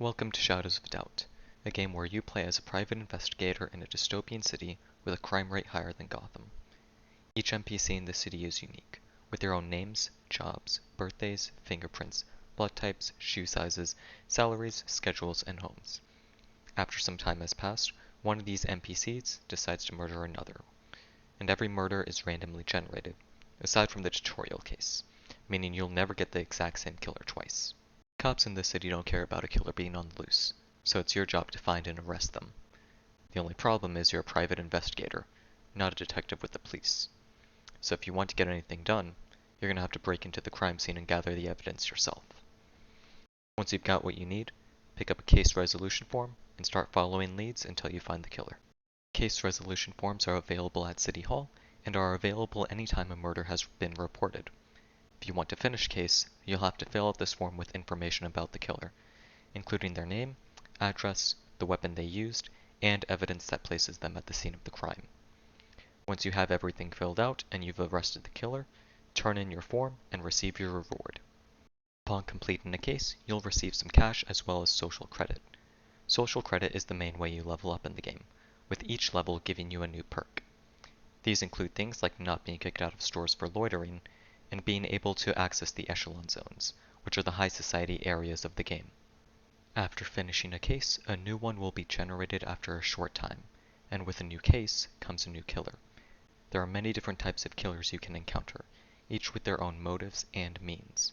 Welcome to Shadows of Doubt, a game where you play as a private investigator in a dystopian city with a crime rate higher than Gotham. Each NPC in the city is unique, with their own names, jobs, birthdays, fingerprints, blood types, shoe sizes, salaries, schedules, and homes. After some time has passed, one of these NPCs decides to murder another, and every murder is randomly generated, aside from the tutorial case, meaning you'll never get the exact same killer twice. Cops in this city don't care about a killer being on the loose, so it's your job to find and arrest them. The only problem is you're a private investigator, not a detective with the police. So if you want to get anything done, you're gonna have to break into the crime scene and gather the evidence yourself. Once you've got what you need, pick up a case resolution form and start following leads until you find the killer. Case resolution forms are available at City Hall and are available anytime a murder has been reported. If you want to finish case, you'll have to fill out this form with information about the killer, including their name, address, the weapon they used, and evidence that places them at the scene of the crime. Once you have everything filled out and you've arrested the killer, turn in your form and receive your reward. Upon completing the case, you'll receive some cash as well as social credit. Social credit is the main way you level up in the game, with each level giving you a new perk. These include things like not being kicked out of stores for loitering, and being able to access the echelon zones, which are the high society areas of the game. After finishing a case, a new one will be generated after a short time, and with a new case comes a new killer. There are many different types of killers you can encounter, each with their own motives and means.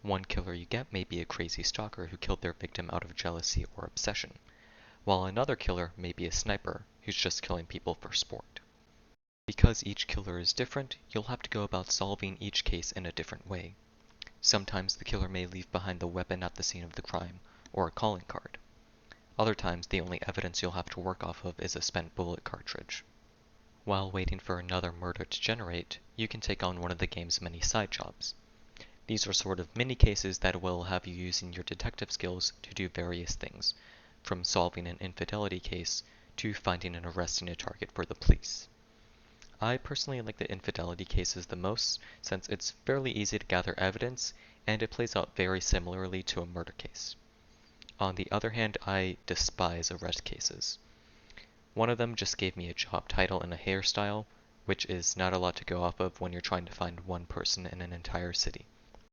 One killer you get may be a crazy stalker who killed their victim out of jealousy or obsession, while another killer may be a sniper who's just killing people for sport. Because each killer is different, you'll have to go about solving each case in a different way. Sometimes the killer may leave behind the weapon at the scene of the crime, or a calling card. Other times the only evidence you'll have to work off of is a spent bullet cartridge. While waiting for another murder to generate, you can take on one of the game's many side jobs. These are sort of mini cases that will have you using your detective skills to do various things, from solving an infidelity case to finding and arresting a target for the police. I personally like the infidelity cases the most, since it's fairly easy to gather evidence, and it plays out very similarly to a murder case. On the other hand, I despise arrest cases. One of them just gave me a job title and a hairstyle, which is not a lot to go off of when you're trying to find one person in an entire city.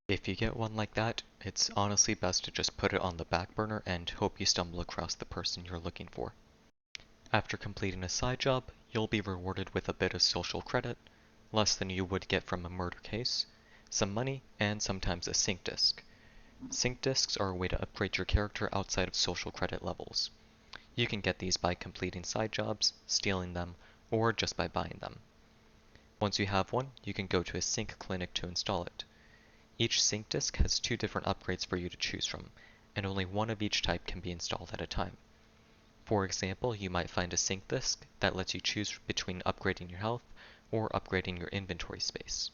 If you get one like that, it's honestly best to just put it on the back burner and hope you stumble across the person you're looking for. After completing a side job, you'll be rewarded with a bit of social credit, less than you would get from a murder case, some money, and sometimes a sync disc. Sync discs are a way to upgrade your character outside of social credit levels. You can get these by completing side jobs, stealing them, or just by buying them. Once you have one, you can go to a sync clinic to install it. Each sync disc has two different upgrades for you to choose from, and only one of each type can be installed at a time. For example, you might find a sync disc that lets you choose between upgrading your health or upgrading your inventory space.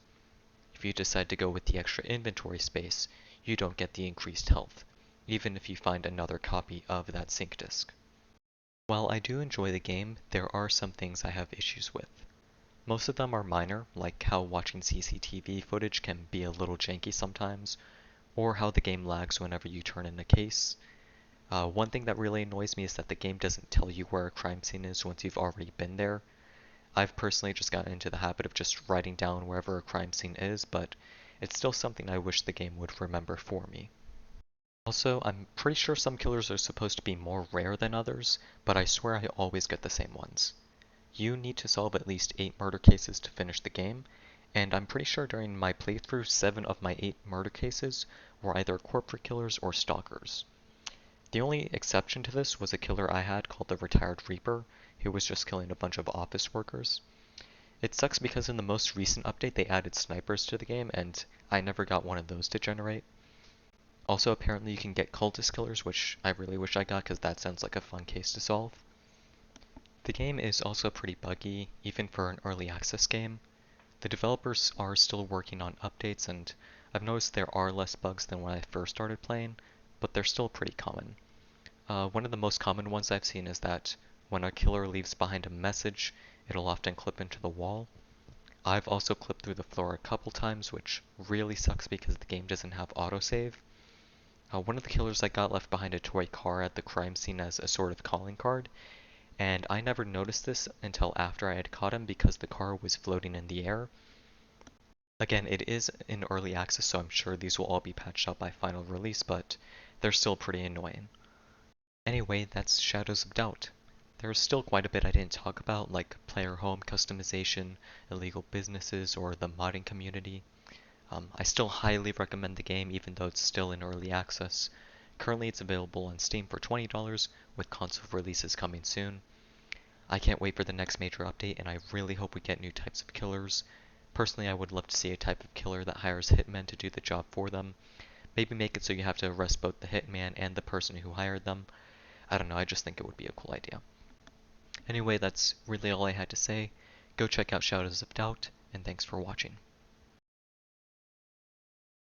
If you decide to go with the extra inventory space, you don't get the increased health, even if you find another copy of that sync disc. While I do enjoy the game, there are some things I have issues with. Most of them are minor, like how watching CCTV footage can be a little janky sometimes, or how the game lags whenever you turn in a case. One thing that really annoys me is that the game doesn't tell you where a crime scene is once you've already been there. I've personally just gotten into the habit of just writing down wherever a crime scene is, but it's still something I wish the game would remember for me. Also, I'm pretty sure some killers are supposed to be more rare than others, but I swear I always get the same ones. You need to solve at least 8 murder cases to finish the game, and I'm pretty sure during my playthrough 7 of my 8 murder cases were either corporate killers or stalkers. The only exception to this was a killer I had called the Retired Reaper, who was just killing a bunch of office workers. It sucks because in the most recent update they added snipers to the game, and I never got one of those to generate. Also, apparently you can get cultist killers, which I really wish I got because that sounds like a fun case to solve. The game is also pretty buggy, even for an early access game. The developers are still working on updates, and I've noticed there are less bugs than when I first started playing, but they're still pretty common. One of the most common ones I've seen is that when a killer leaves behind a message, it'll often clip into the wall. I've also clipped through the floor a couple times, which really sucks because the game doesn't have autosave. One of the killers I got left behind a toy car at the crime scene as a sort of calling card, and I never noticed this until after I had caught him because the car was floating in the air. Again, it is in early access, so I'm sure these will all be patched up by final release, but they're still pretty annoying. Anyway, that's Shadows of Doubt. There's still quite a bit I didn't talk about, like player home customization, illegal businesses, or the modding community. I still highly recommend the game even though it's still in early access. Currently it's available on Steam for $20, with console releases coming soon. I can't wait for the next major update, and I really hope we get new types of killers. Personally, I would love to see a type of killer that hires hitmen to do the job for them. Maybe make it so you have to arrest both the hitman and the person who hired them. I don't know, I just think it would be a cool idea. Anyway, that's really all I had to say. Go check out Shadows of Doubt, and thanks for watching.